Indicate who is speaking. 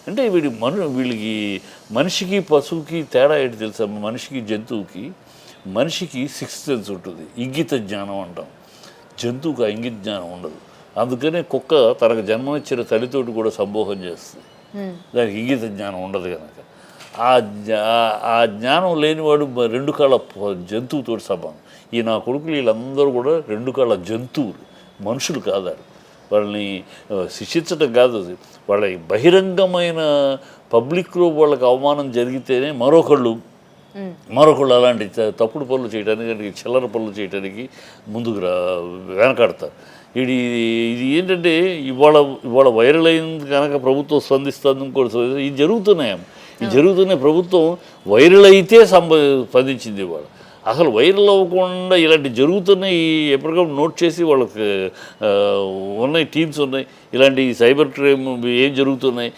Speaker 1: అంటే వీళ్ళకి మనిషికి పశువుకి తేడా ఏంటి తెలుసా? మనిషికి జంతువుకి, మనిషికి సిక్స్త్ సెన్స్ ఉంటుంది, ఇంగిత జ్ఞానం అంటాం. జంతువుకి ఆ ఇంగిత జ్ఞానం ఉండదు. అందుకనే కుక్క తనకు జన్మనిచ్చిన తల్లితోటి కూడా సంభోగం చేస్తుంది, దానికి ఇంగిత జ్ఞానం ఉండదు కనుక. ఆ జ్ఞానం లేనివాడు రెండు కాళ్ళ జంతువుతోటి సమానం. ఈ నా కొడుకులు వీళ్ళందరూ కూడా రెండు కాళ్ళ జంతువులు, మనుషులు కాదారు. వాళ్ళని శిక్షించడం కాదు, అది వాళ్ళ బహిరంగమైన పబ్లిక్లో వాళ్ళకి అవమానం జరిగితేనే మరొకళ్ళు అలాంటి తప్పుడు పనులు చేయడానికి, చిల్లర పనులు చేయడానికి ముందుకు వెనకాడతారు. ఇది ఏంటంటే ఇవాళ వైరల్ అయింది కనుక ప్రభుత్వం స్పందిస్తుంది. ఇంకోటి ఇది జరుగుతున్నాయి. ప్రభుత్వం వైరల్ అయితే స్పందించింది. ఇవాళ అసలు వైరల్ అవ్వకుండా ఇలాంటి జరుగుతున్నాయి, ఎప్పటికప్పుడు నోట్ చేసి వాళ్ళకి ఉన్నాయి, టీమ్స్ ఉన్నాయి. ఇలాంటి సైబర్ క్రైమ్ ఏం జరుగుతున్నాయి,